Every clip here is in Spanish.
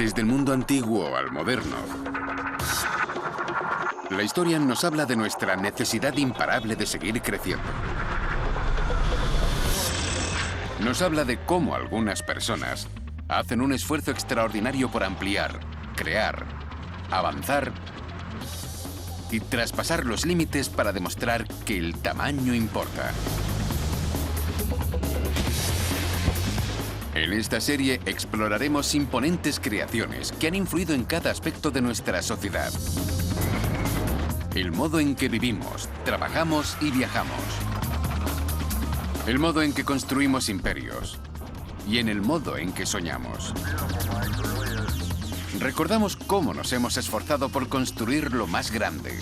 Desde el mundo antiguo al moderno, la historia nos habla de nuestra necesidad imparable de seguir creciendo. Nos habla de cómo algunas personas hacen un esfuerzo extraordinario por ampliar, crear, avanzar y traspasar los límites para demostrar que el tamaño importa. En esta serie exploraremos imponentes creaciones que han influido en cada aspecto de nuestra sociedad. El modo en que vivimos, trabajamos y viajamos. El modo en que construimos imperios. Y en el modo en que soñamos. Recordamos cómo nos hemos esforzado por construir lo más grande,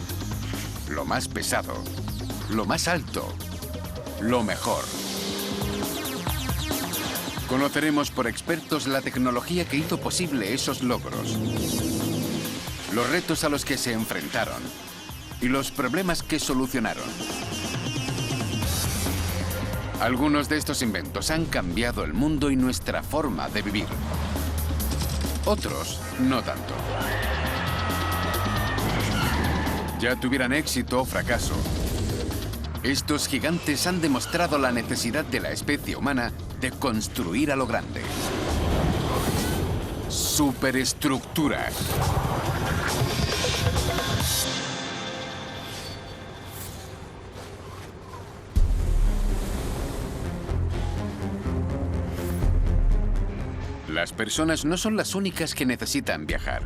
lo más pesado, lo más alto, lo mejor. Conoceremos por expertos la tecnología que hizo posible esos logros, los retos a los que se enfrentaron y los problemas que solucionaron. Algunos de estos inventos han cambiado el mundo y nuestra forma de vivir. Otros, no tanto. Ya tuvieran éxito o fracaso, estos gigantes han demostrado la necesidad de la especie humana de construir a lo grande. Superestructuras. Las personas no son las únicas que necesitan viajar.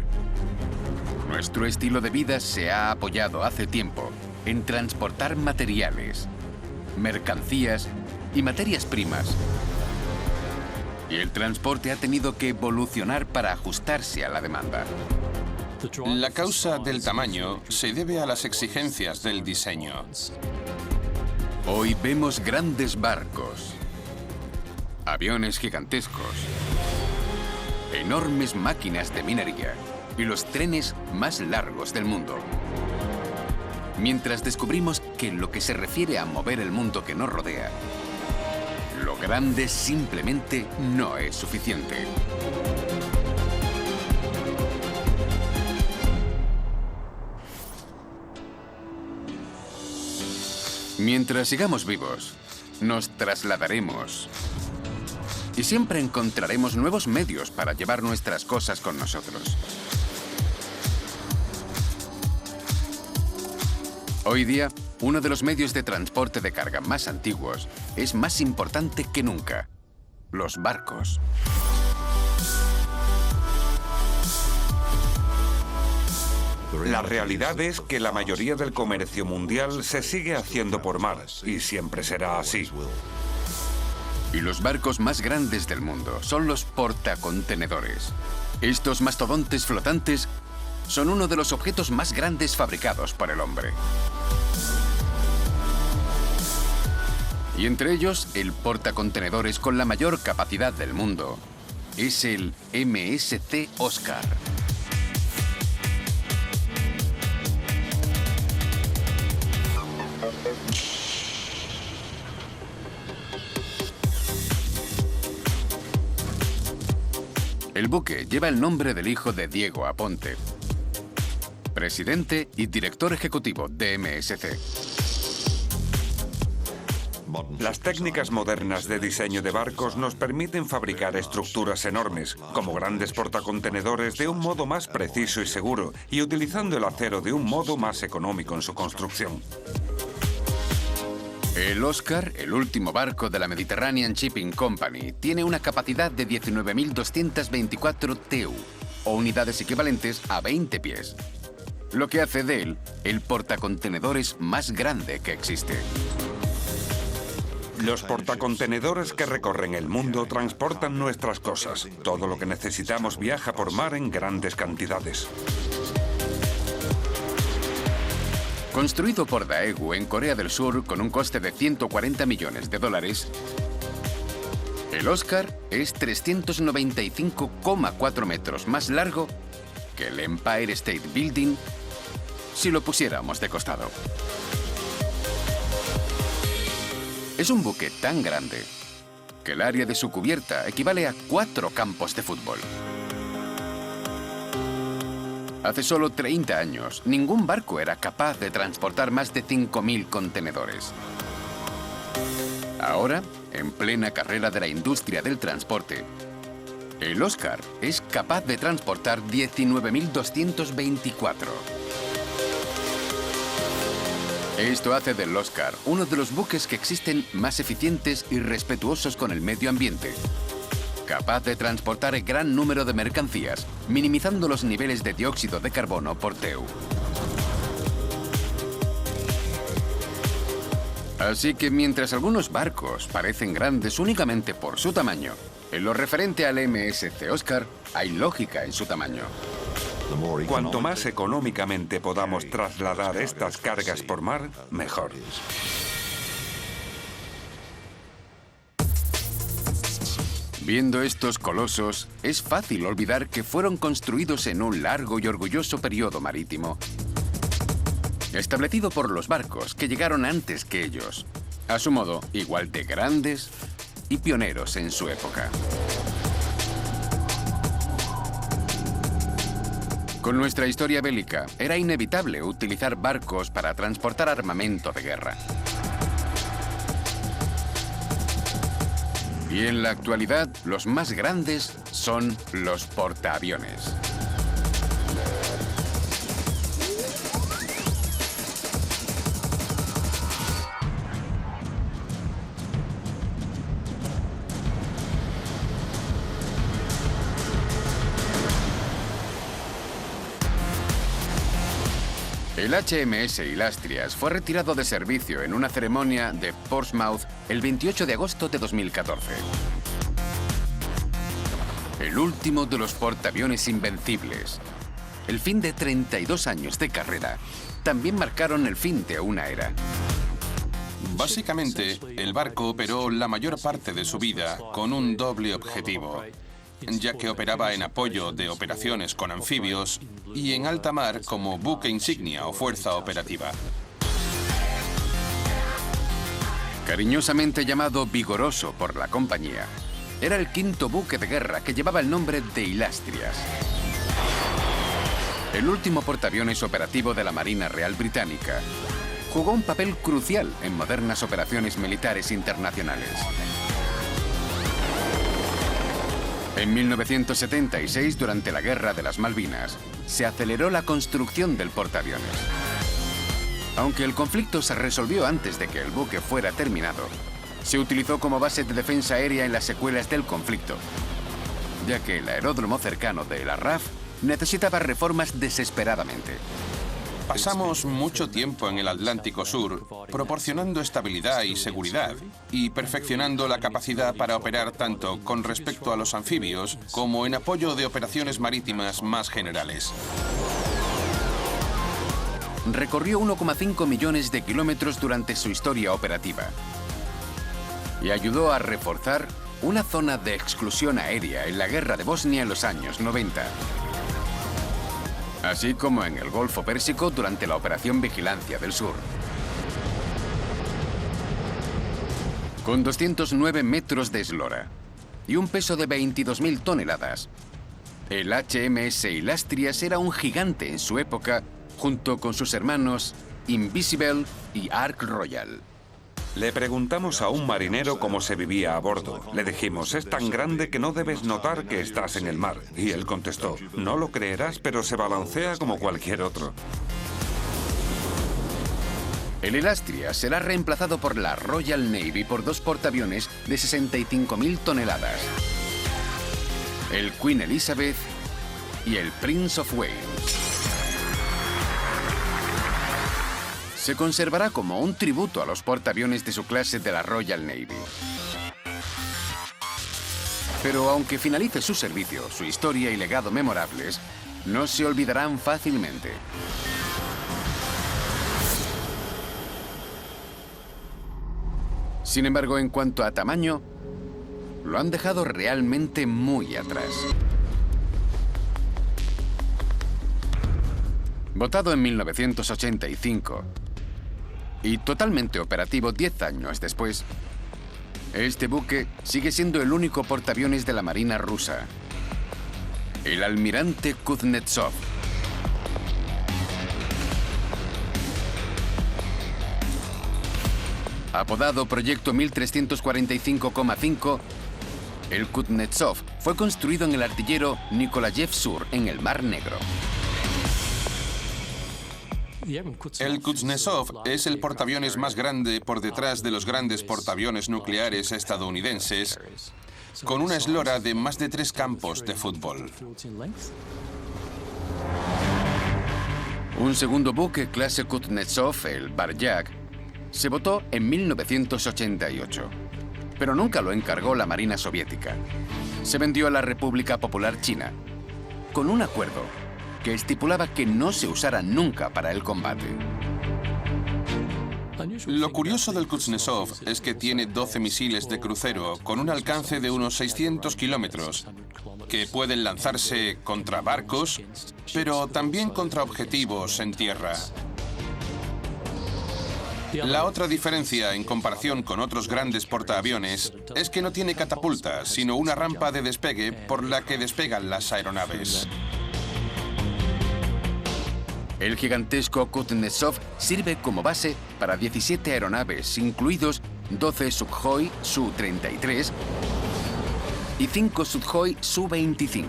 Nuestro estilo de vida se ha apoyado hace tiempo en transportar materiales, mercancías y materias primas. Y el transporte ha tenido que evolucionar para ajustarse a la demanda. La causa del tamaño se debe a las exigencias del diseño. Hoy vemos grandes barcos, aviones gigantescos, enormes máquinas de minería y los trenes más largos del mundo. Mientras descubrimos que en lo que se refiere a mover el mundo que nos rodea, lo grande simplemente no es suficiente. Mientras sigamos vivos, nos trasladaremos y siempre encontraremos nuevos medios para llevar nuestras cosas con nosotros. Hoy día, uno de los medios de transporte de carga más antiguos es más importante que nunca: los barcos. La realidad es que la mayoría del comercio mundial se sigue haciendo por mar y siempre será así. Y los barcos más grandes del mundo son los portacontenedores. Estos mastodontes flotantes son uno de los objetos más grandes fabricados por el hombre. Y entre ellos, el portacontenedores con la mayor capacidad del mundo es el MSC Oscar. El buque lleva el nombre del hijo de Diego Aponte, presidente y director ejecutivo de MSC. Las técnicas modernas de diseño de barcos nos permiten fabricar estructuras enormes, como grandes portacontenedores, de un modo más preciso y seguro, y utilizando el acero de un modo más económico en su construcción. El Oscar, el último barco de la Mediterranean Shipping Company, tiene una capacidad de 19.224 TEU, o unidades equivalentes a 20 pies, lo que hace de él el portacontenedores más grande que existe. Los portacontenedores que recorren el mundo transportan nuestras cosas. Todo lo que necesitamos viaja por mar en grandes cantidades. Construido por Daewoo en Corea del Sur con un coste de $140 millones, el Oscar es 395,4 metros más largo que el Empire State Building si lo pusiéramos de costado. Es un buque tan grande que el área de su cubierta equivale a 4 campos de fútbol. Hace solo 30 años, ningún barco era capaz de transportar más de 5.000 contenedores. Ahora, en plena carrera de la industria del transporte, el Oscar es capaz de transportar 19.224. Esto hace del Oscar uno de los buques que existen más eficientes y respetuosos con el medio ambiente, capaz de transportar gran número de mercancías, minimizando los niveles de dióxido de carbono por TEU. Así que mientras algunos barcos parecen grandes únicamente por su tamaño, en lo referente al MSC Oscar hay lógica en su tamaño. Cuanto más económicamente podamos trasladar estas cargas por mar, mejor. Viendo estos colosos, es fácil olvidar que fueron construidos en un largo y orgulloso periodo marítimo, establecido por los barcos que llegaron antes que ellos, a su modo igual de grandes y pioneros en su época. Con nuestra historia bélica, era inevitable utilizar barcos para transportar armamento de guerra. Y en la actualidad, los más grandes son los portaaviones. El HMS Ilastrias fue retirado de servicio en una ceremonia de Portsmouth el 28 de agosto de 2014. El último de los portaaviones invencibles. El fin de 32 años de carrera también marcaron el fin de una era. Básicamente, el barco operó la mayor parte de su vida con un doble objetivo, ya que operaba en apoyo de operaciones con anfibios y en alta mar como buque insignia o fuerza operativa. Cariñosamente llamado Vigoroso por la compañía, era el quinto buque de guerra que llevaba el nombre de Ilastrias. El último portaaviones operativo de la Marina Real Británica, jugó un papel crucial en modernas operaciones militares internacionales. En 1976, durante la Guerra de las Malvinas, se aceleró la construcción del portaaviones. Aunque el conflicto se resolvió antes de que el buque fuera terminado, se utilizó como base de defensa aérea en las secuelas del conflicto, ya que el aeródromo cercano de La RAF necesitaba reformas desesperadamente. Pasamos mucho tiempo en el Atlántico Sur proporcionando estabilidad y seguridad y perfeccionando la capacidad para operar tanto con respecto a los anfibios como en apoyo de operaciones marítimas más generales. Recorrió 1,5 millones de kilómetros durante su historia operativa y ayudó a reforzar una zona de exclusión aérea en la Guerra de Bosnia en los años 90. Así como en el Golfo Pérsico durante la Operación Vigilancia del Sur. Con 209 metros de eslora y un peso de 22.000 toneladas, el HMS Ilastrias era un gigante en su época, junto con sus hermanos Invincible y Ark Royal. Le preguntamos a un marinero cómo se vivía a bordo. Le dijimos, es tan grande que no debes notar que estás en el mar. Y él contestó, no lo creerás, pero se balancea como cualquier otro. El Ilastrias será reemplazado por la Royal Navy por dos portaaviones de 65.000 toneladas. El Queen Elizabeth y el Prince of Wales. Se conservará como un tributo a los portaaviones de su clase de la Royal Navy. Pero aunque finalice su servicio, su historia y legado memorables no se olvidarán fácilmente. Sin embargo, en cuanto a tamaño, lo han dejado realmente muy atrás. Votado en 1985 y totalmente operativo 10 años después, este buque sigue siendo el único portaaviones de la Marina rusa, el almirante Kuznetsov. Apodado Proyecto 1345,5, el Kuznetsov fue construido en el artillero Nikolayev Sur, en el Mar Negro. El Kuznetsov es el portaaviones más grande por detrás de los grandes portaaviones nucleares estadounidenses, con una eslora de más de 3 campos de fútbol. Un segundo buque clase Kuznetsov, el Baryak, se votó en 1988, pero nunca lo encargó la Marina Soviética. Se vendió a la República Popular China, con un acuerdo que estipulaba que no se usara nunca para el combate. Lo curioso del Kuznetsov es que tiene 12 misiles de crucero con un alcance de unos 600 kilómetros, que pueden lanzarse contra barcos, pero también contra objetivos en tierra. La otra diferencia en comparación con otros grandes portaaviones es que no tiene catapultas, sino una rampa de despegue por la que despegan las aeronaves. El gigantesco Kuznetsov sirve como base para 17 aeronaves, incluidos 12 Sukhoi Su-33 y 5 Sukhoi Su-25,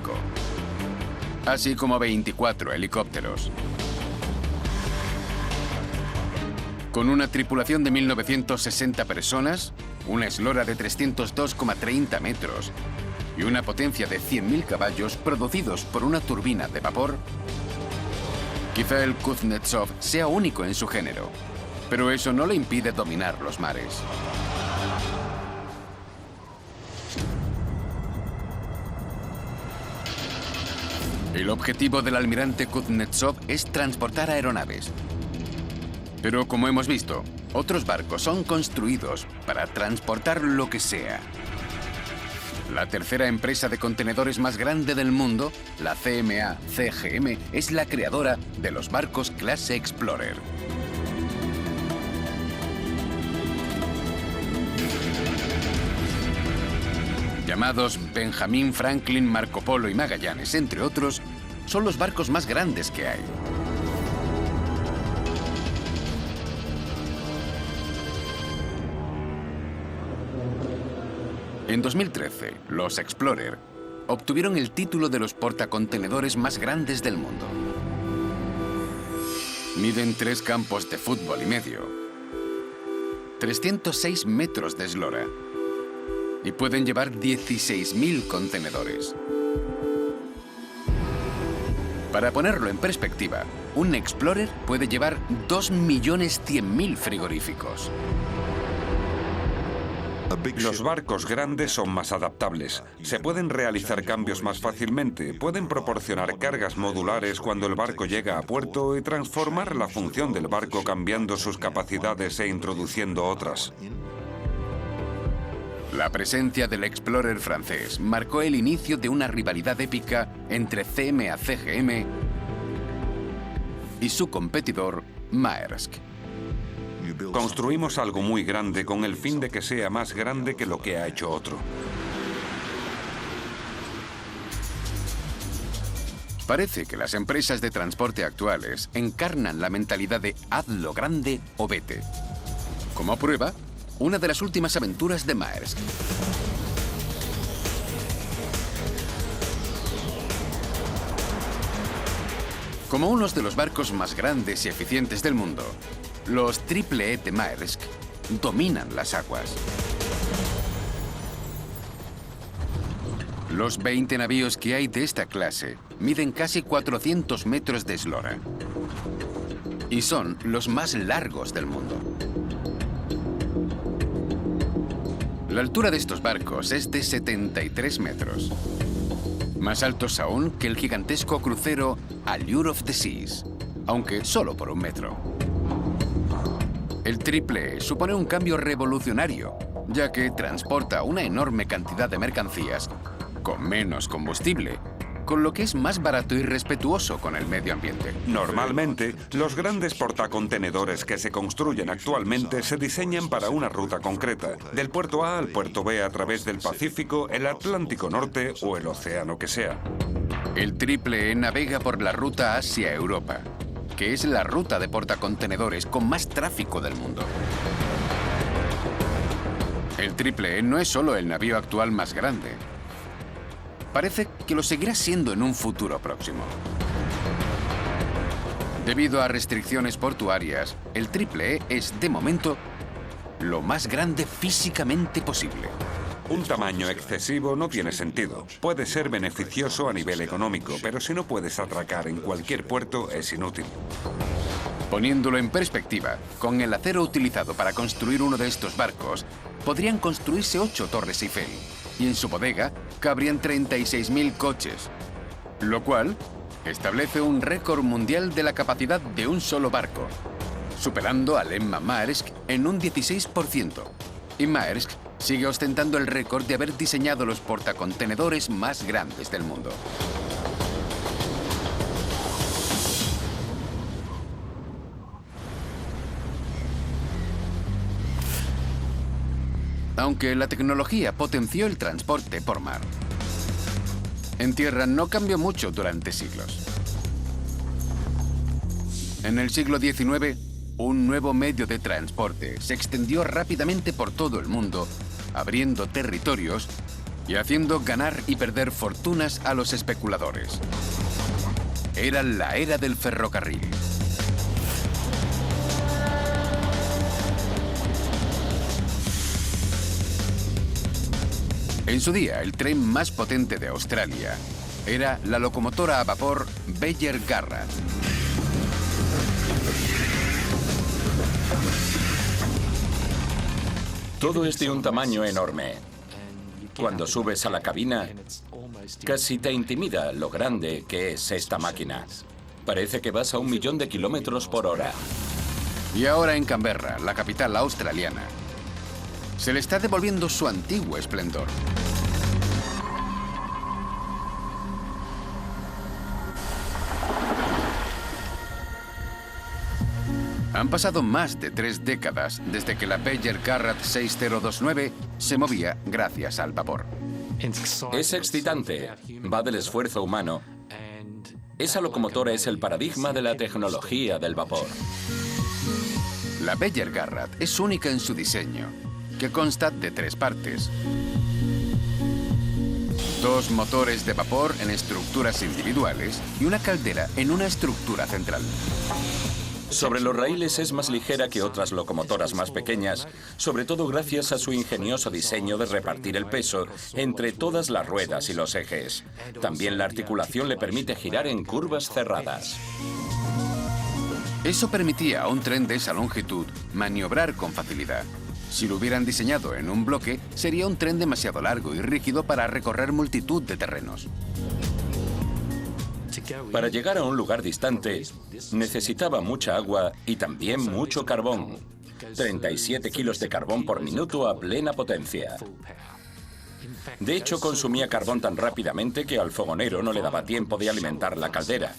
así como 24 helicópteros. Con una tripulación de 1.960 personas, una eslora de 302,30 metros y una potencia de 100.000 caballos producidos por una turbina de vapor, quizá el Kuznetsov sea único en su género, pero eso no le impide dominar los mares. El objetivo del almirante Kuznetsov es transportar aeronaves. Pero como hemos visto, otros barcos son construidos para transportar lo que sea. La tercera empresa de contenedores más grande del mundo, la CMA CGM, es la creadora de los barcos clase Explorer. Llamados Benjamin Franklin, Marco Polo y Magallanes, entre otros, son los barcos más grandes que hay. En 2013, los Explorer obtuvieron el título de los portacontenedores más grandes del mundo. Miden 3 campos de fútbol y medio, 306 metros de eslora y pueden llevar 16.000 contenedores. Para ponerlo en perspectiva, un Explorer puede llevar 2.100.000 frigoríficos. Los barcos grandes son más adaptables. Se pueden realizar cambios más fácilmente, pueden proporcionar cargas modulares cuando el barco llega a puerto y transformar la función del barco cambiando sus capacidades e introduciendo otras. La presencia del Explorer francés marcó el inicio de una rivalidad épica entre CMA CGM y su competidor Maersk. Construimos algo muy grande con el fin de que sea más grande que lo que ha hecho otro. Parece que las empresas de transporte actuales encarnan la mentalidad de hazlo grande o vete. Como prueba, una de las últimas aventuras de Maersk. Como unos de los barcos más grandes y eficientes del mundo, los Triple-E de Maersk dominan las aguas. Los 20 navíos que hay de esta clase miden casi 400 metros de eslora y son los más largos del mundo. La altura de estos barcos es de 73 metros, más altos aún que el gigantesco crucero Allure of the Seas, aunque solo por 1 metro. El Triple-E supone un cambio revolucionario, ya que transporta una enorme cantidad de mercancías con menos combustible, con lo que es más barato y respetuoso con el medio ambiente. Normalmente, los grandes portacontenedores que se construyen actualmente se diseñan para una ruta concreta, del puerto A al puerto B a través del Pacífico, el Atlántico Norte o el océano que sea. El Triple-E navega por la ruta Asia-Europa, que es la ruta de portacontenedores con más tráfico del mundo. El Triple E no es solo el navío actual más grande. Parece que lo seguirá siendo en un futuro próximo. Debido a restricciones portuarias, el Triple E es, de momento, lo más grande físicamente posible. Un tamaño excesivo no tiene sentido. Puede ser beneficioso a nivel económico, pero si no puedes atracar en cualquier puerto, es inútil. Poniéndolo en perspectiva, con el acero utilizado para construir uno de estos barcos, podrían construirse 8 torres Eiffel, y en su bodega cabrían 36.000 coches, lo cual establece un récord mundial de la capacidad de un solo barco, superando al Emma Maersk en un 16%. Y Maersk sigue ostentando el récord de haber diseñado los portacontenedores más grandes del mundo. Aunque la tecnología potenció el transporte por mar, en tierra no cambió mucho durante siglos. En el siglo XIX, un nuevo medio de transporte se extendió rápidamente por todo el mundo, abriendo territorios y haciendo ganar y perder fortunas a los especuladores. Era la era del ferrocarril. En su día, el tren más potente de Australia era la locomotora a vapor Beyer Garratt. Todo es de un tamaño enorme. Cuando subes a la cabina, casi te intimida lo grande que es esta máquina. Parece que vas a 1.000.000 kilómetros por hora. Y ahora en Canberra, la capital australiana, se le está devolviendo su antiguo esplendor. Han pasado más de 3 décadas desde que la Beyer Garratt 6029 se movía gracias al vapor. Es excitante, va del esfuerzo humano. Esa locomotora es el paradigma de la tecnología del vapor. La Beyer Garratt es única en su diseño, que consta de 3 partes. 2 motores de vapor en estructuras individuales y una caldera en una estructura central. Sobre los raíles es más ligera que otras locomotoras más pequeñas, sobre todo gracias a su ingenioso diseño de repartir el peso entre todas las ruedas y los ejes. También la articulación le permite girar en curvas cerradas. Eso permitía a un tren de esa longitud maniobrar con facilidad. Si lo hubieran diseñado en un bloque, sería un tren demasiado largo y rígido para recorrer multitud de terrenos. Para llegar a un lugar distante, necesitaba mucha agua y también mucho carbón. 37 kilos de carbón por minuto a plena potencia. De hecho, consumía carbón tan rápidamente que al fogonero no le daba tiempo de alimentar la caldera.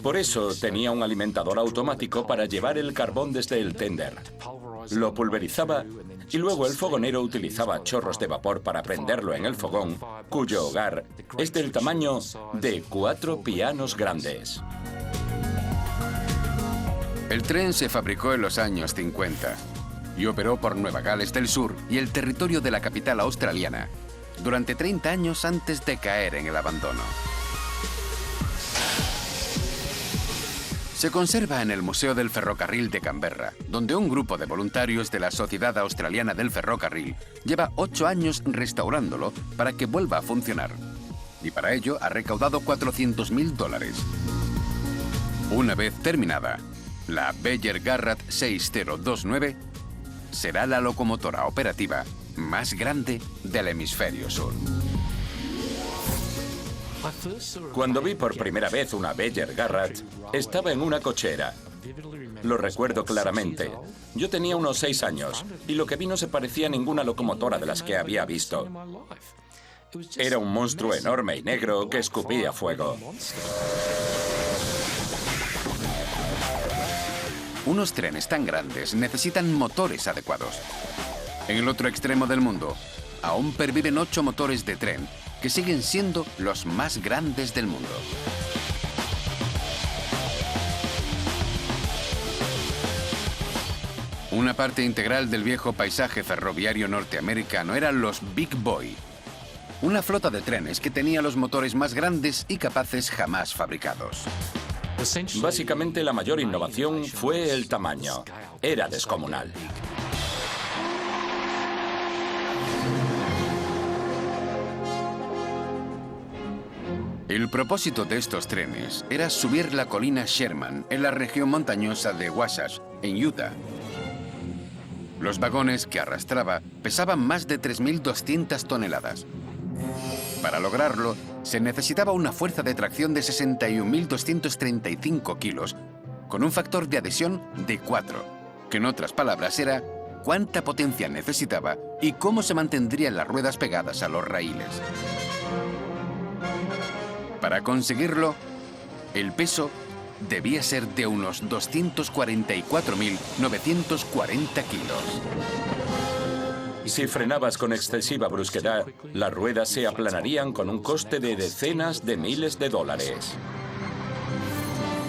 Por eso tenía un alimentador automático para llevar el carbón desde el tender. Lo pulverizaba y luego el fogonero utilizaba chorros de vapor para prenderlo en el fogón, cuyo hogar es del tamaño de 4 pianos grandes. El tren se fabricó en los años 50 y operó por Nueva Gales del Sur y el territorio de la capital australiana durante 30 años antes de caer en el abandono. Se conserva en el Museo del Ferrocarril de Canberra, donde un grupo de voluntarios de la Sociedad Australiana del Ferrocarril lleva 8 años restaurándolo para que vuelva a funcionar. Y para ello ha recaudado $400.000. Una vez terminada, la Beyer Garratt 6029 será la locomotora operativa más grande del hemisferio sur. Cuando vi por primera vez una Beyer Garratt, estaba en una cochera. Lo recuerdo claramente. Yo tenía unos 6 años y lo que vi no se parecía a ninguna locomotora de las que había visto. Era un monstruo enorme y negro que escupía fuego. Unos trenes tan grandes necesitan motores adecuados. En el otro extremo del mundo, aún perviven 8 motores de tren que siguen siendo los más grandes del mundo. Una parte integral del viejo paisaje ferroviario norteamericano eran los Big Boy, una flota de trenes que tenía los motores más grandes y capaces jamás fabricados. Básicamente la mayor innovación fue el tamaño. Era descomunal. El propósito de estos trenes era subir la colina Sherman en la región montañosa de Wasatch, en Utah. Los vagones que arrastraba pesaban más de 3.200 toneladas. Para lograrlo, se necesitaba una fuerza de tracción de 61.235 kilos, con un factor de adhesión de 4, que en otras palabras era cuánta potencia necesitaba y cómo se mantendrían las ruedas pegadas a los raíles. Para conseguirlo, el peso debía ser de unos 244.940 kilos. Si frenabas con excesiva brusquedad, las ruedas se aplanarían con un coste de decenas de miles de dólares.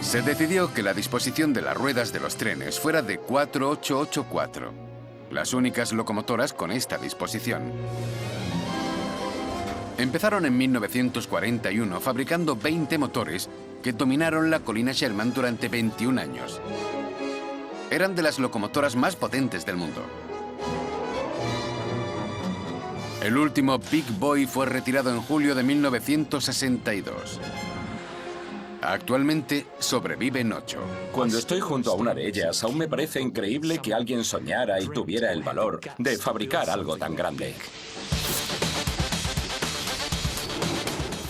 Se decidió que la disposición de las ruedas de los trenes fuera de 4884, las únicas locomotoras con esta disposición. Empezaron en 1941 fabricando 20 motores que dominaron la colina Sherman durante 21 años. Eran de las locomotoras más potentes del mundo. El último Big Boy fue retirado en julio de 1962. Actualmente sobreviven 8. Cuando estoy junto a una de ellas, aún me parece increíble que alguien soñara y tuviera el valor de fabricar algo tan grande.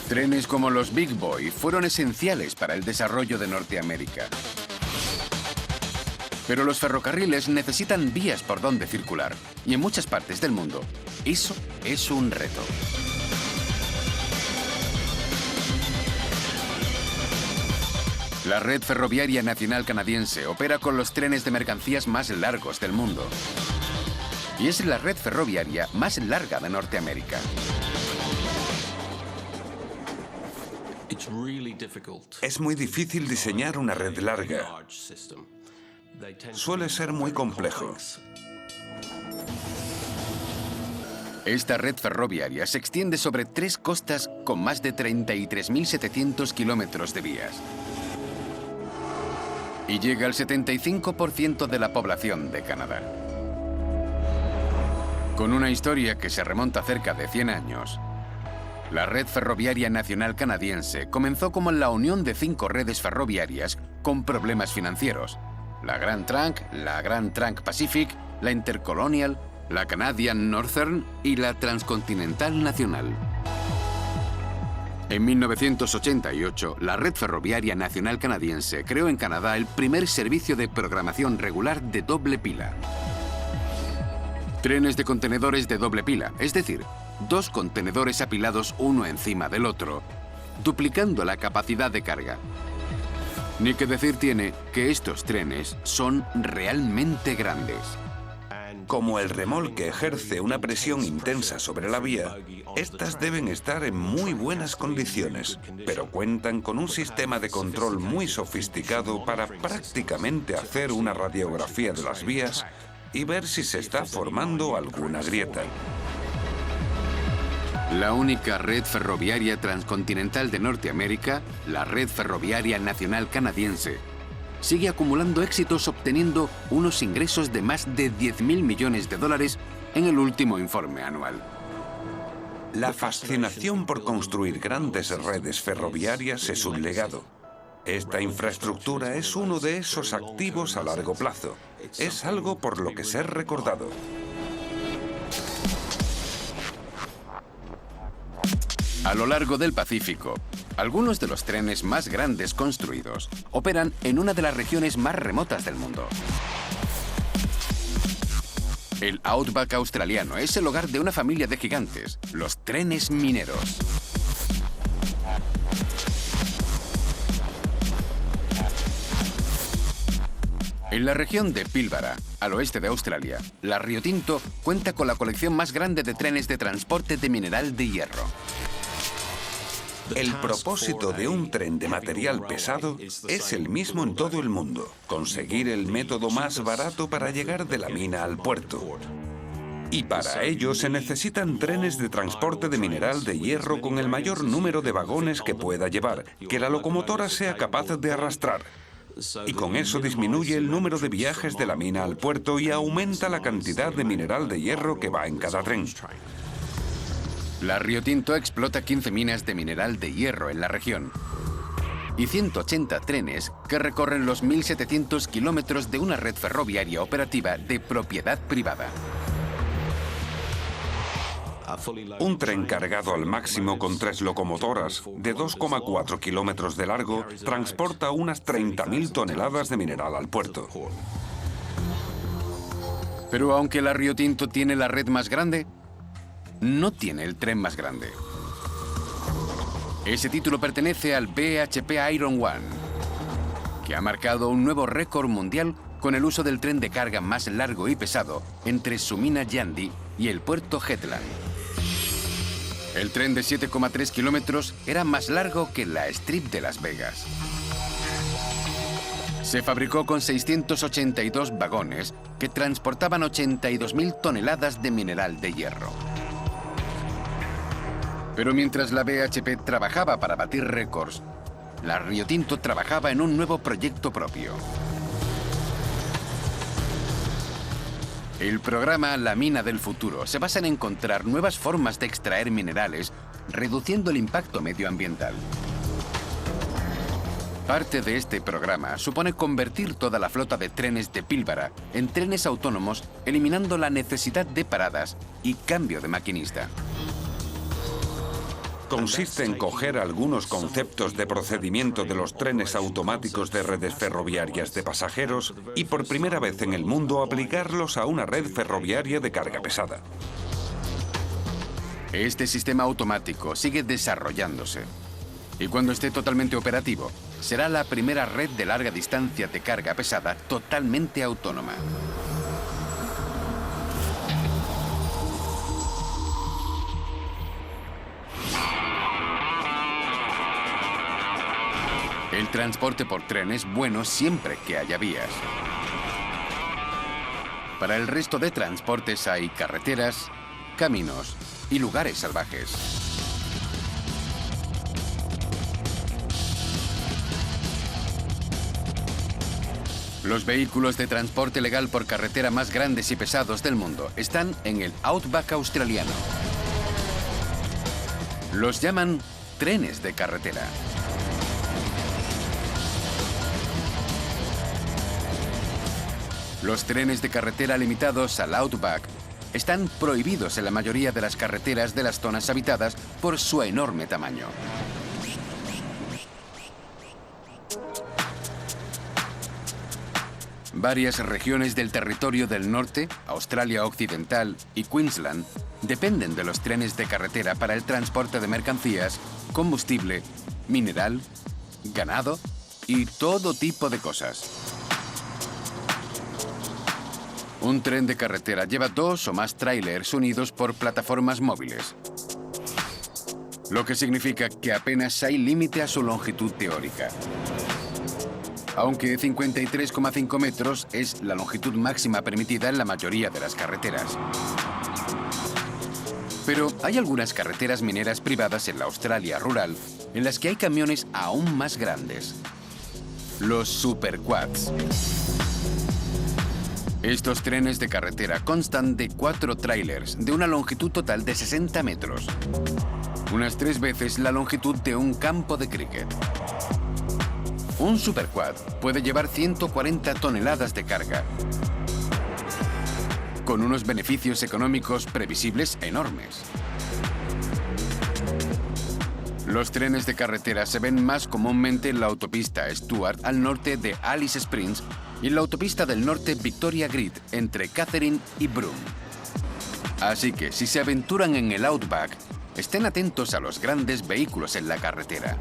Trenes como los Big Boy fueron esenciales para el desarrollo de Norteamérica. Pero los ferrocarriles necesitan vías por donde circular, y en muchas partes del mundo, eso es un reto. La Red Ferroviaria Nacional Canadiense opera con los trenes de mercancías más largos del mundo. Y es la red ferroviaria más larga de Norteamérica. Es muy difícil diseñar una red larga. Suele ser muy complejo. Esta red ferroviaria se extiende sobre 3 costas con más de 33.700 kilómetros de vías. Y llega al 75% de la población de Canadá. Con una historia que se remonta a cerca de 100 años, la Red Ferroviaria Nacional Canadiense comenzó como la unión de 5 redes ferroviarias con problemas financieros: la Grand Trunk, la Grand Trunk Pacific, la Intercolonial, la Canadian Northern y la Transcontinental Nacional. En 1988, la Red Ferroviaria Nacional Canadiense creó en Canadá el primer servicio de programación regular de doble pila. Trenes de contenedores de doble pila, es decir, 2 contenedores apilados uno encima del otro, duplicando la capacidad de carga. Ni que decir tiene que estos trenes son realmente grandes. Como el remolque ejerce una presión intensa sobre la vía, estas deben estar en muy buenas condiciones, pero cuentan con un sistema de control muy sofisticado para prácticamente hacer una radiografía de las vías y ver si se está formando alguna grieta. La única red ferroviaria transcontinental de Norteamérica, la Red Ferroviaria Nacional Canadiense, sigue acumulando éxitos obteniendo unos ingresos de más de 10.000 millones de dólares en el último informe anual. La fascinación por construir grandes redes ferroviarias es un legado. Esta infraestructura es uno de esos activos a largo plazo. Es algo por lo que ser recordado. A lo largo del Pacífico, algunos de los trenes más grandes construidos operan en una de las regiones más remotas del mundo. El Outback australiano es el hogar de una familia de gigantes, los trenes mineros. En la región de Pilbara, al oeste de Australia, la Rio Tinto cuenta con la colección más grande de trenes de transporte de mineral de hierro. El propósito de un tren de material pesado es el mismo en todo el mundo: conseguir el método más barato para llegar de la mina al puerto. Y para ello se necesitan trenes de transporte de mineral de hierro con el mayor número de vagones que pueda llevar, que la locomotora sea capaz de arrastrar. Y con eso disminuye el número de viajes de la mina al puerto y aumenta la cantidad de mineral de hierro que va en cada tren. La Rio Tinto explota 15 minas de mineral de hierro en la región y 180 trenes que recorren los 1.700 kilómetros de una red ferroviaria operativa de propiedad privada. Un tren cargado al máximo con 3 locomotoras de 2,4 kilómetros de largo transporta unas 30.000 toneladas de mineral al puerto. Pero aunque la Rio Tinto tiene la red más grande, no tiene el tren más grande. Ese título pertenece al BHP Iron One, que ha marcado un nuevo récord mundial con el uso del tren de carga más largo y pesado entre su mina Yandi y el puerto Hetland. El tren de 7,3 kilómetros era más largo que la Strip de Las Vegas. Se fabricó con 682 vagones que transportaban 82.000 toneladas de mineral de hierro. Pero mientras la BHP trabajaba para batir récords, la Rio Tinto trabajaba en un nuevo proyecto propio. El programa La Mina del Futuro se basa en encontrar nuevas formas de extraer minerales, reduciendo el impacto medioambiental. Parte de este programa supone convertir toda la flota de trenes de Pilbara en trenes autónomos, eliminando la necesidad de paradas y cambio de maquinista. Consiste en coger algunos conceptos de procedimiento de los trenes automáticos de redes ferroviarias de pasajeros y por primera vez en el mundo aplicarlos a una red ferroviaria de carga pesada. Este sistema automático sigue desarrollándose y cuando esté totalmente operativo, será la primera red de larga distancia de carga pesada totalmente autónoma. El transporte por tren es bueno siempre que haya vías. Para el resto de transportes hay carreteras, caminos y lugares salvajes. Los vehículos de transporte legal por carretera más grandes y pesados del mundo están en el Outback australiano. Los llaman trenes de carretera. Los trenes de carretera limitados al Outback están prohibidos en la mayoría de las carreteras de las zonas habitadas por su enorme tamaño. Varias regiones del territorio del norte, Australia Occidental y Queensland dependen de los trenes de carretera para el transporte de mercancías, combustible, mineral, ganado y todo tipo de cosas. Un tren de carretera lleva 2 o más tráilers unidos por plataformas móviles, lo que significa que apenas hay límite a su longitud teórica. Aunque 53,5 metros es la longitud máxima permitida en la mayoría de las carreteras. Pero hay algunas carreteras mineras privadas en la Australia rural en las que hay camiones aún más grandes, los superquads. Estos trenes de carretera constan de 4 tráilers de una longitud total de 60 metros, unas 3 veces la longitud de un campo de cricket. Un superquad puede llevar 140 toneladas de carga, con unos beneficios económicos previsibles enormes. Los trenes de carretera se ven más comúnmente en la autopista Stuart al norte de Alice Springs y en la autopista del norte Victoria Grid entre Katherine y Broome. Así que si se aventuran en el Outback, estén atentos a los grandes vehículos en la carretera.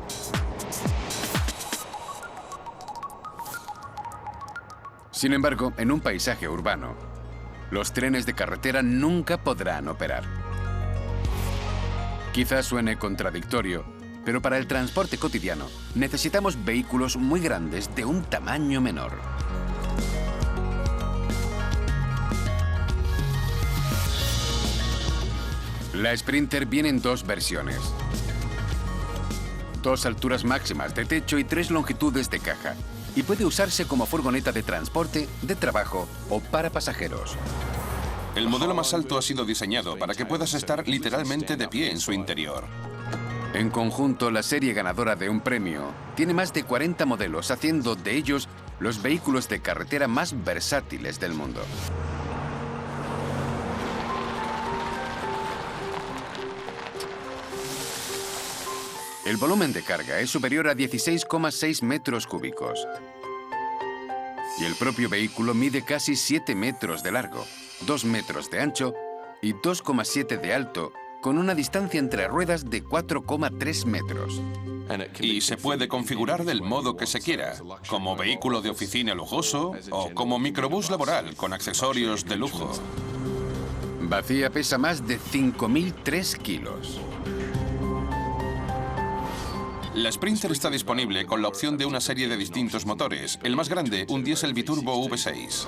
Sin embargo, en un paisaje urbano, los trenes de carretera nunca podrán operar. Quizás suene contradictorio, Pero para el transporte cotidiano necesitamos vehículos muy grandes de un tamaño menor. La Sprinter viene en dos versiones. 2 alturas máximas de techo y 3 longitudes de caja. Y puede usarse como furgoneta de transporte, de trabajo o para pasajeros. El modelo más alto ha sido diseñado para que puedas estar literalmente de pie en su interior. En conjunto, la serie ganadora de un premio tiene más de 40 modelos, haciendo de ellos los vehículos de carretera más versátiles del mundo. El volumen de carga es superior a 16,6 metros cúbicos. Y el propio vehículo mide casi 7 metros de largo, 2 metros de ancho y 2,7 de alto, con una distancia entre ruedas de 4,3 metros. Y se puede configurar del modo que se quiera, como vehículo de oficina lujoso o como microbús laboral con accesorios de lujo. Vacía pesa más de 5.003 kilos. La Sprinter está disponible con la opción de una serie de distintos motores. El más grande, un diésel biturbo V6.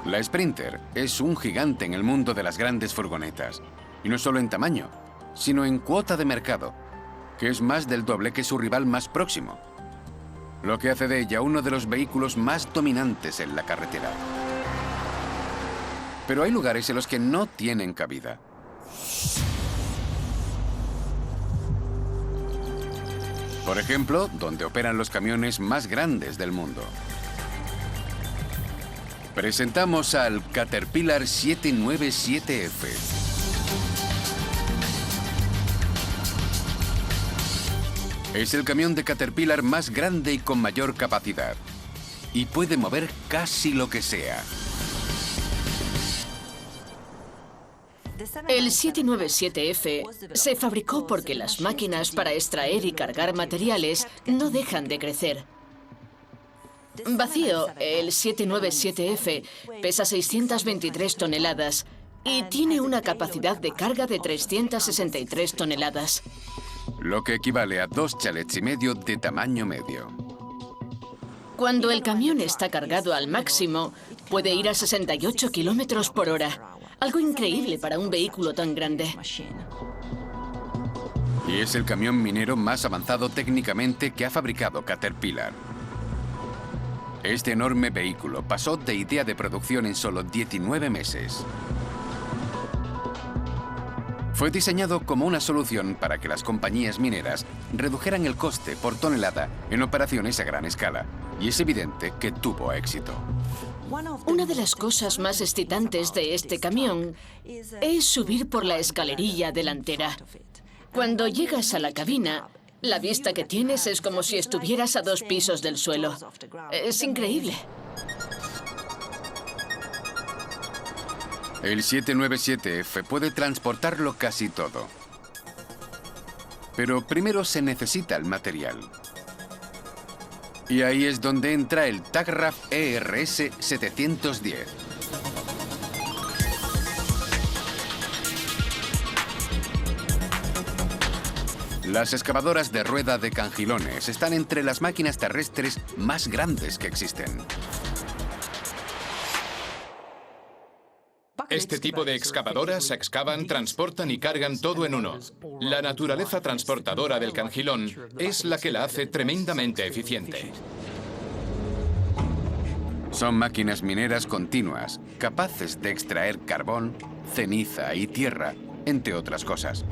La Sprinter es un gigante en el mundo de las grandes furgonetas. Y no solo en tamaño, sino en cuota de mercado, que es más del doble que su rival más próximo. Lo que hace de ella uno de los vehículos más dominantes en la carretera. Pero hay lugares en los que no tienen cabida. Por ejemplo, donde operan los camiones más grandes del mundo. Presentamos al Caterpillar 797F. Es el camión de Caterpillar más grande y con mayor capacidad. Y puede mover casi lo que sea. El 797F se fabricó porque las máquinas para extraer y cargar materiales no dejan de crecer. Vacío, el 797F pesa 623 toneladas y tiene una capacidad de carga de 363 toneladas. Lo que equivale a 2 chalets y medio de tamaño medio. Cuando el camión está cargado al máximo, puede ir a 68 kilómetros por hora. Algo increíble para un vehículo tan grande. Y es el camión minero más avanzado técnicamente que ha fabricado Caterpillar. Este enorme vehículo pasó de idea de producción en solo 19 meses. Fue diseñado como una solución para que las compañías mineras redujeran el coste por tonelada en operaciones a gran escala. Y es evidente que tuvo éxito. Una de las cosas más excitantes de este camión es subir por la escalerilla delantera. Cuando llegas a la cabina, la vista que tienes es como si estuvieras a 2 pisos del suelo. Es increíble. El 797F puede transportarlo casi todo. Pero primero se necesita el material. Y ahí es donde entra el Tagraf ERS 710. Las excavadoras de rueda de Cangilones están entre las máquinas terrestres más grandes que existen. Este tipo de excavadoras excavan, transportan y cargan todo en uno. La naturaleza transportadora del Cangilón es la que la hace tremendamente eficiente. Son máquinas mineras continuas, capaces de extraer carbón, ceniza y tierra, entre otras cosas.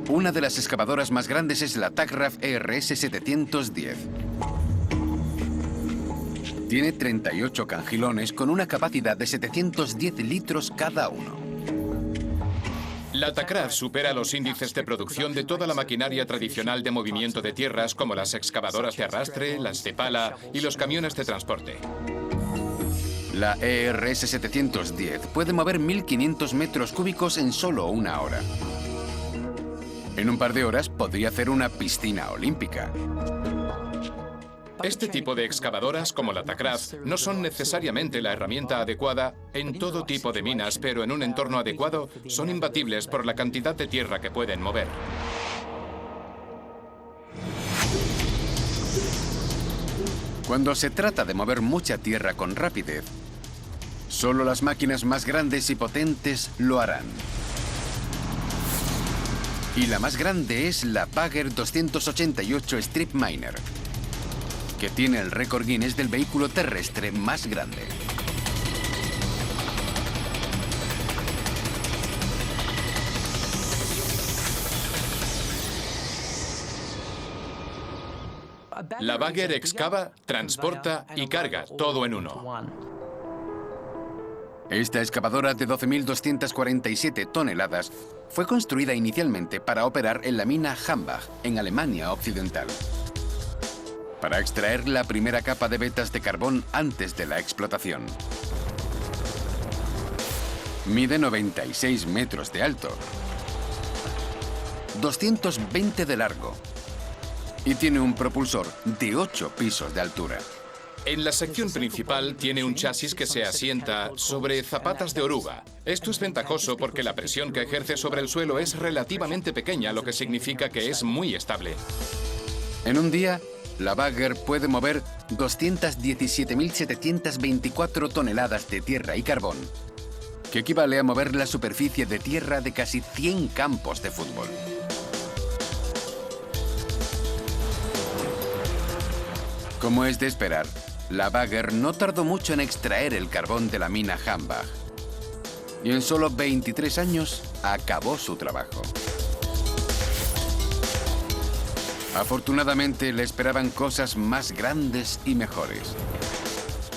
Una de las excavadoras más grandes es la Tagraf ERS 710. Tiene 38 cangilones con una capacidad de 710 litros cada uno. La Tagraf supera los índices de producción de toda la maquinaria tradicional de movimiento de tierras, como las excavadoras de arrastre, las de pala y los camiones de transporte. La ERS 710 puede mover 1.500 metros cúbicos en solo una hora. En un par de horas podría hacer una piscina olímpica. Este tipo de excavadoras, como la Tacraz, no son necesariamente la herramienta adecuada en todo tipo de minas, pero en un entorno adecuado son imbatibles por la cantidad de tierra que pueden mover. Cuando se trata de mover mucha tierra con rapidez, solo las máquinas más grandes y potentes lo harán. Y la más grande es la Bagger 288 Strip Miner, que tiene el récord Guinness del vehículo terrestre más grande. La Bagger excava, transporta y carga, todo en uno. Esta excavadora de 12.247 toneladas fue construida inicialmente para operar en la mina Hambach, en Alemania Occidental, para extraer la primera capa de vetas de carbón antes de la explotación. Mide 96 metros de alto, 220 de largo y tiene un propulsor de 8 pisos de altura. En la sección principal tiene un chasis que se asienta sobre zapatas de oruga. Esto es ventajoso porque la presión que ejerce sobre el suelo es relativamente pequeña, lo que significa que es muy estable. En un día, la Bagger puede mover 217.724 toneladas de tierra y carbón, que equivale a mover la superficie de tierra de casi 100 campos de fútbol. Como es de esperar, la Bagger no tardó mucho en extraer el carbón de la mina Hambach, y en solo 23 años acabó su trabajo. Afortunadamente le esperaban cosas más grandes y mejores.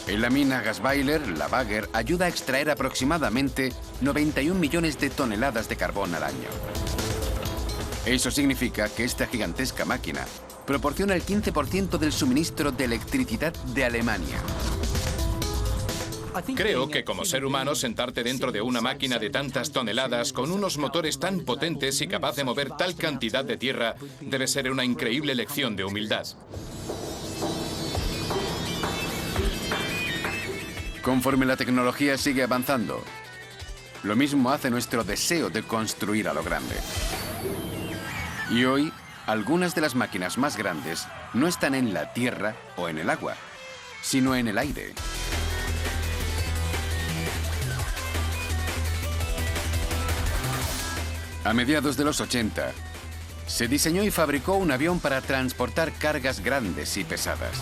En la mina Gasweiler, la Bagger ayuda a extraer aproximadamente 91 millones de toneladas de carbón al año. Eso significa que esta gigantesca máquina proporciona el 15% del suministro de electricidad de Alemania. Creo que como ser humano sentarte dentro de una máquina de tantas toneladas con unos motores tan potentes y capaz de mover tal cantidad de tierra debe ser una increíble lección de humildad. Conforme la tecnología sigue avanzando, lo mismo hace nuestro deseo de construir a lo grande. Y hoy, algunas de las máquinas más grandes no están en la tierra o en el agua, sino en el aire. A mediados de los 80, se diseñó y fabricó un avión para transportar cargas grandes y pesadas.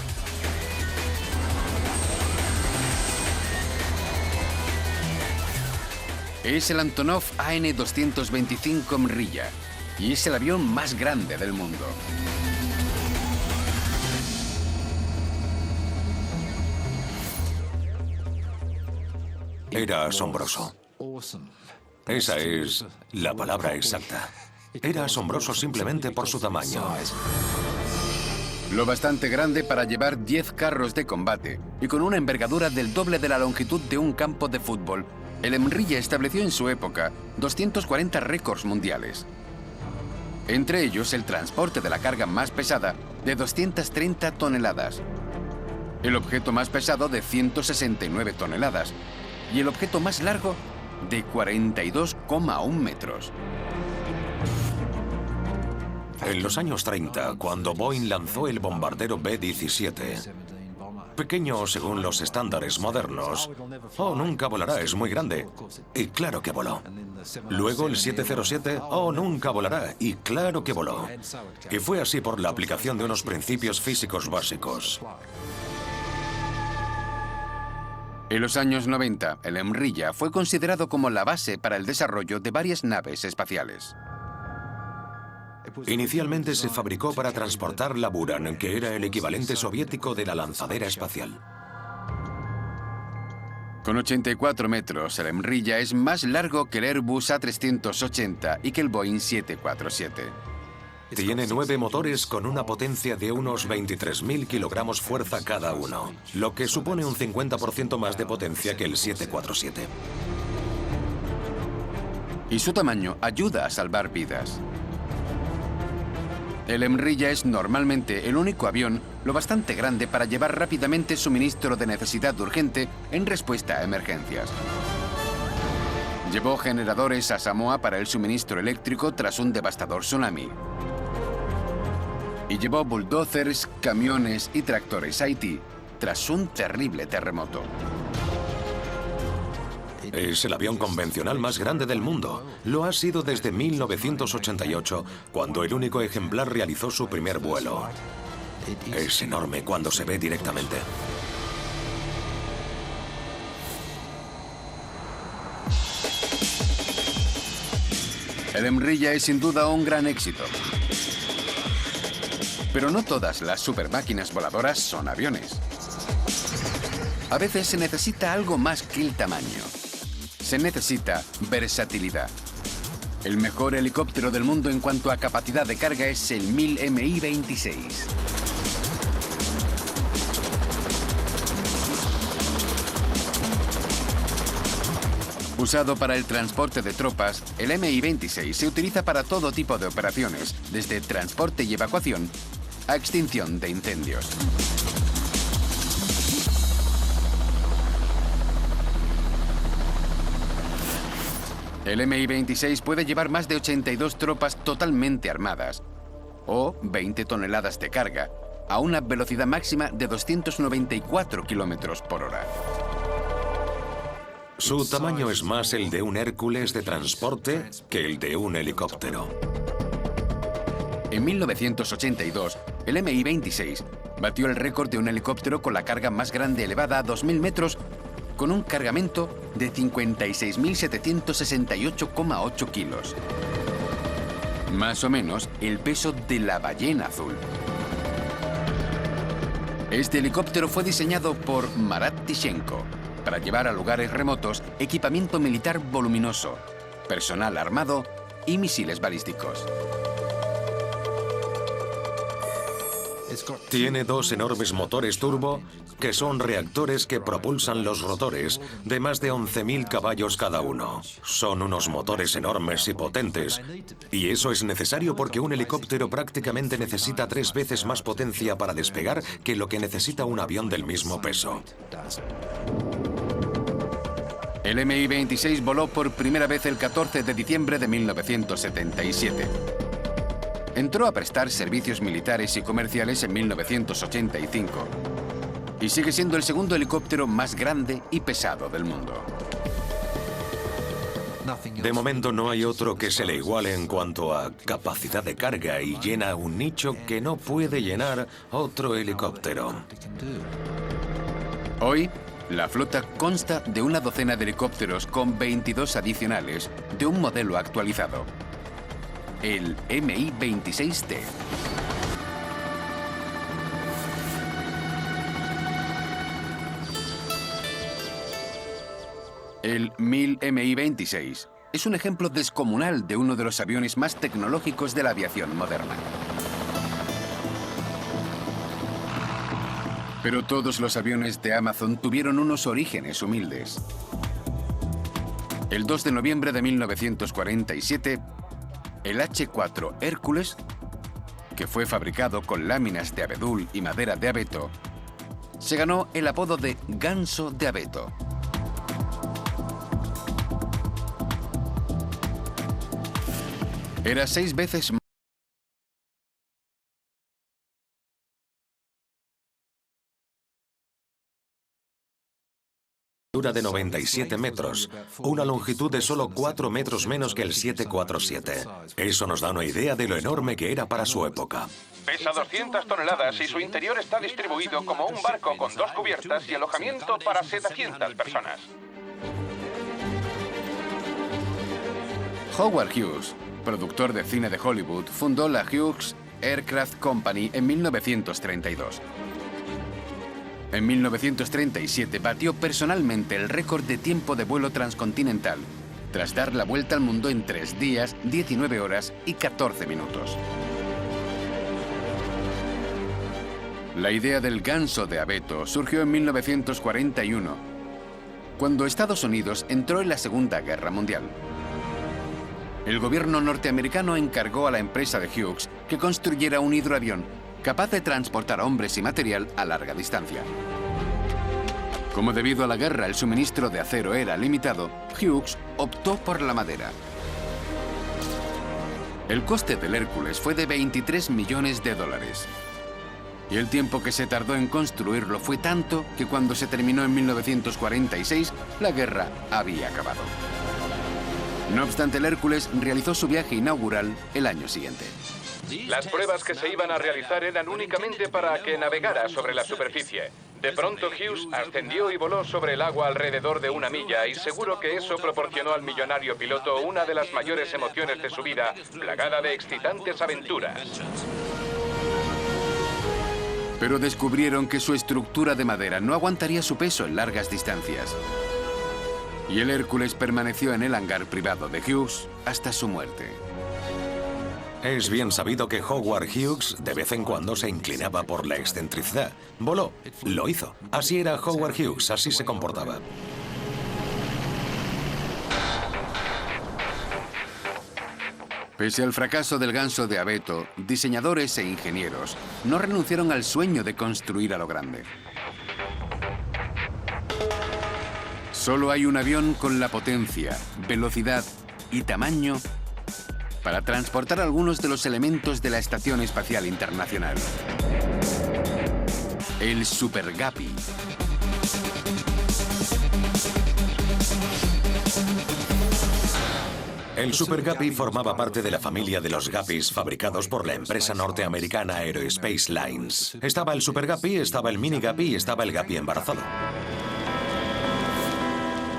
Es el Antonov AN-225 Mrija y es el avión más grande del mundo. Era asombroso. Esa es la palabra exacta. Era asombroso simplemente por su tamaño. Lo bastante grande para llevar 10 carros de combate y con una envergadura del doble de la longitud de un campo de fútbol, el Mrija estableció en su época 240 récords mundiales. Entre ellos, el transporte de la carga más pesada de 230 toneladas, el objeto más pesado de 169 toneladas y el objeto más largo de 42,1 metros. En los años 30, cuando Boeing lanzó el bombardero B-17, pequeño según los estándares modernos, nunca volará, es muy grande. Y claro que voló. Luego el 707, nunca volará, y claro que voló. Y fue así por la aplicación de unos principios físicos básicos. En los años 90, el Mrija fue considerado como la base para el desarrollo de varias naves espaciales. Inicialmente se fabricó para transportar la Buran, que era el equivalente soviético de la lanzadera espacial. Con 84 metros, el Mrija es más largo que el Airbus A380 y que el Boeing 747. Tiene 9 motores con una potencia de unos 23.000 kilogramos fuerza cada uno, lo que supone un 50% más de potencia que el 747. Y su tamaño ayuda a salvar vidas. El Emrilla es normalmente el único avión lo bastante grande para llevar rápidamente suministro de necesidad urgente en respuesta a emergencias. Llevó generadores a Samoa para el suministro eléctrico tras un devastador tsunami. Y llevó bulldozers, camiones y tractores a Haití tras un terrible terremoto. Es el avión convencional más grande del mundo. Lo ha sido desde 1988, cuando el único ejemplar realizó su primer vuelo. Es enorme cuando se ve directamente. El Emrilla es sin duda un gran éxito. Pero no todas las supermáquinas voladoras son aviones. A veces se necesita algo más que el tamaño. Se necesita versatilidad. El mejor helicóptero del mundo en cuanto a capacidad de carga es el 1000 Mi-26. Usado para el transporte de tropas, el Mi-26 se utiliza para todo tipo de operaciones, desde transporte y evacuación a extinción de incendios. El Mi-26 puede llevar más de 82 tropas totalmente armadas o 20 toneladas de carga a una velocidad máxima de 294 kilómetros por hora. Su tamaño es más el de un Hércules de transporte que el de un helicóptero. En 1982, el Mi-26 batió el récord de un helicóptero con la carga más grande elevada a 2.000 metros con un cargamento de 56.768,8 kilos. Más o menos el peso de la ballena azul. Este helicóptero fue diseñado por Marat Tishenko para llevar a lugares remotos equipamiento militar voluminoso, personal armado y misiles balísticos. Tiene dos enormes motores turbo, que son reactores que propulsan los rotores de más de 11.000 caballos cada uno. Son unos motores enormes y potentes. Y eso es necesario porque un helicóptero prácticamente necesita 3 veces más potencia para despegar que lo que necesita un avión del mismo peso. El Mi-26 voló por primera vez el 14 de diciembre de 1977. Entró a prestar servicios militares y comerciales en 1985 y sigue siendo el segundo helicóptero más grande y pesado del mundo. De momento no hay otro que se le iguale en cuanto a capacidad de carga y llena un nicho que no puede llenar otro helicóptero. Hoy, la flota consta de una docena de helicópteros con 22 adicionales de un modelo actualizado, el Mi-26T. El 1000 Mi-26 es un ejemplo descomunal de uno de los aviones más tecnológicos de la aviación moderna. Pero todos los aviones de Amazon tuvieron unos orígenes humildes. El 2 de noviembre de 1947, el H-4 Hércules, que fue fabricado con láminas de abedul y madera de abeto, se ganó el apodo de Ganso de Abeto. Era 6 veces más de 97 metros, una longitud de solo 4 metros menos que el 747. Eso nos da una idea de lo enorme que era para su época. Pesa 200 toneladas y su interior está distribuido como un barco con 2 cubiertas y alojamiento para 700 personas. Howard Hughes, productor de cine de Hollywood, fundó la Hughes Aircraft Company en 1932. En 1937 batió personalmente el récord de tiempo de vuelo transcontinental, tras dar la vuelta al mundo en 3 días, 19 horas y 14 minutos. La idea del Ganso de Abeto surgió en 1941, cuando Estados Unidos entró en la Segunda Guerra Mundial. El gobierno norteamericano encargó a la empresa de Hughes que construyera un hidroavión capaz de transportar hombres y material a larga distancia. Como debido a la guerra el suministro de acero era limitado, Hughes optó por la madera. El coste del Hércules fue de 23 millones de dólares. Y el tiempo que se tardó en construirlo fue tanto que cuando se terminó en 1946, la guerra había acabado. No obstante, el Hércules realizó su viaje inaugural el año siguiente. Las pruebas que se iban a realizar eran únicamente para que navegara sobre la superficie. De pronto Hughes ascendió y voló sobre el agua alrededor de 1 milla y seguro que eso proporcionó al millonario piloto una de las mayores emociones de su vida, plagada de excitantes aventuras. Pero descubrieron que su estructura de madera no aguantaría su peso en largas distancias. Y el Hércules permaneció en el hangar privado de Hughes hasta su muerte. Es bien sabido que Howard Hughes de vez en cuando se inclinaba por la excentricidad. Voló, lo hizo. Así era Howard Hughes, así se comportaba. Pese al fracaso del ganso de abeto, diseñadores e ingenieros no renunciaron al sueño de construir a lo grande. Solo hay un avión con la potencia, velocidad y tamaño para transportar algunos de los elementos de la Estación Espacial Internacional. El Super Guppy. El Super Guppy formaba parte de la familia de los Guppies fabricados por la empresa norteamericana Aerospace Lines. Estaba el Super Guppy, estaba el Mini Guppy y estaba el Guppy embarazado.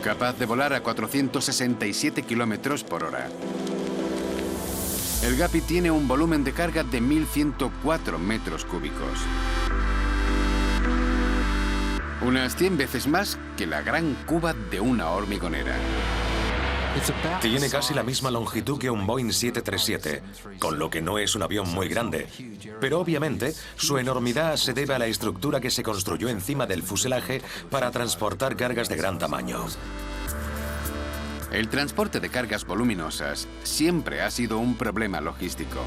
Capaz de volar a 467 kilómetros por hora. El Guppy tiene un volumen de carga de 1.104 metros cúbicos. Unas 100 veces más que la gran cuba de una hormigonera. Tiene casi la misma longitud que un Boeing 737, con lo que no es un avión muy grande. Pero obviamente, su enormidad se debe a la estructura que se construyó encima del fuselaje para transportar cargas de gran tamaño. El transporte de cargas voluminosas siempre ha sido un problema logístico.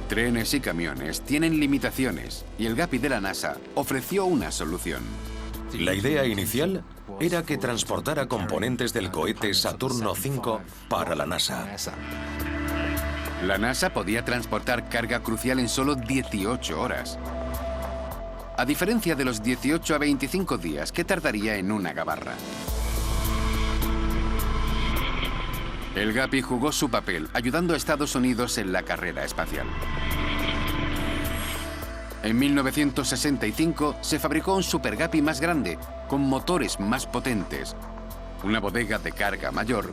Trenes y camiones tienen limitaciones y el Guppy de la NASA ofreció una solución. La idea inicial era que transportara componentes del cohete Saturno V para la NASA. La NASA podía transportar carga crucial en solo 18 horas. A diferencia de los 18 a 25 días que tardaría en una gabarra. El Guppy jugó su papel ayudando a Estados Unidos en la carrera espacial. En 1965 se fabricó un Super Guppy más grande, con motores más potentes, una bodega de carga mayor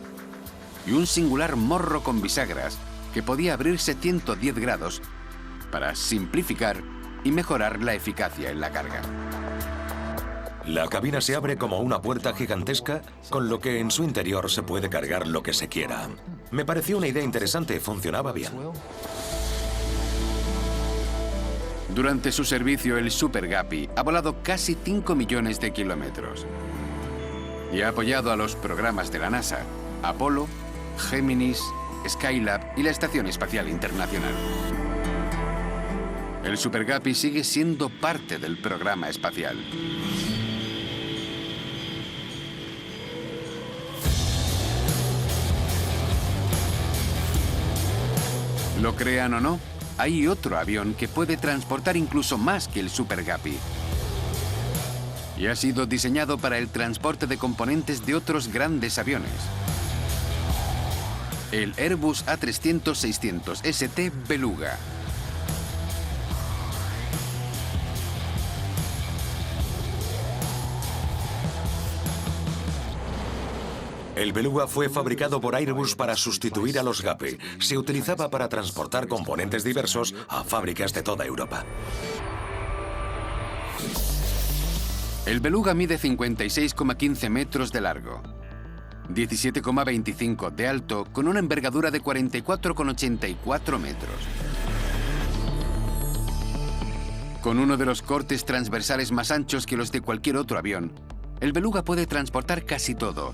y un singular morro con bisagras que podía abrirse 110 grados para simplificar y mejorar la eficacia en la carga. La cabina se abre como una puerta gigantesca, con lo que en su interior se puede cargar lo que se quiera. Me pareció una idea interesante, funcionaba bien. Durante su servicio, el Super Guppy ha volado casi 5 millones de kilómetros y ha apoyado a los programas de la NASA, Apolo, Géminis, Skylab y la Estación Espacial Internacional. El Super Guppy sigue siendo parte del programa espacial. Lo crean o no, hay otro avión que puede transportar incluso más que el Super Guppy. Y ha sido diseñado para el transporte de componentes de otros grandes aviones. El Airbus A300-600 ST Beluga. El Beluga fue fabricado por Airbus para sustituir a los Guppy. Se utilizaba para transportar componentes diversos a fábricas de toda Europa. El Beluga mide 56,15 metros de largo, 17,25 de alto, con una envergadura de 44,84 metros. Con uno de los cortes transversales más anchos que los de cualquier otro avión, el Beluga puede transportar casi todo,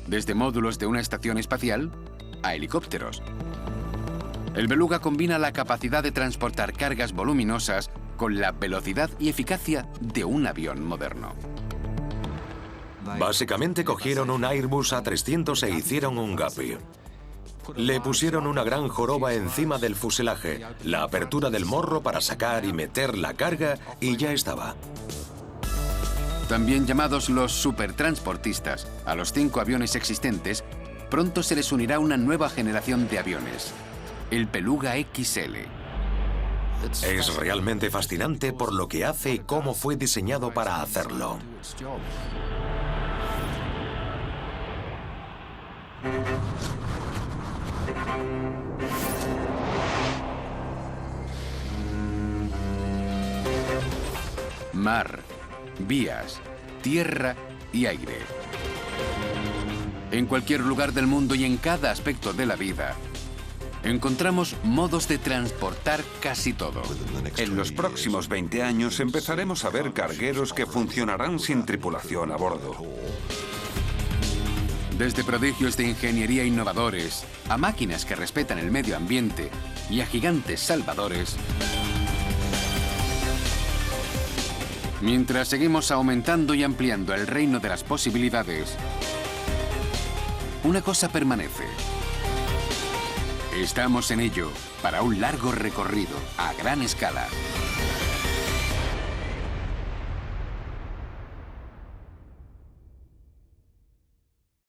desde módulos de una estación espacial a helicópteros. El Beluga combina la capacidad de transportar cargas voluminosas con la velocidad y eficacia de un avión moderno. Básicamente cogieron un Airbus A300 e hicieron un Guppy. Le pusieron una gran joroba encima del fuselaje, la apertura del morro para sacar y meter la carga y ya estaba. También llamados los supertransportistas, a los 5 aviones existentes, pronto se les unirá una nueva generación de aviones, el Beluga XL. Es realmente fascinante por lo que hace y cómo fue diseñado para hacerlo. Mar, vías, tierra y aire. En cualquier lugar del mundo y en cada aspecto de la vida, encontramos modos de transportar casi todo. En los próximos 20 años empezaremos a ver cargueros que funcionarán sin tripulación a bordo. Desde prodigios de ingeniería innovadores, a máquinas que respetan el medio ambiente y a gigantes salvadores, mientras seguimos aumentando y ampliando el reino de las posibilidades, una cosa permanece. Estamos en ello para un largo recorrido a gran escala.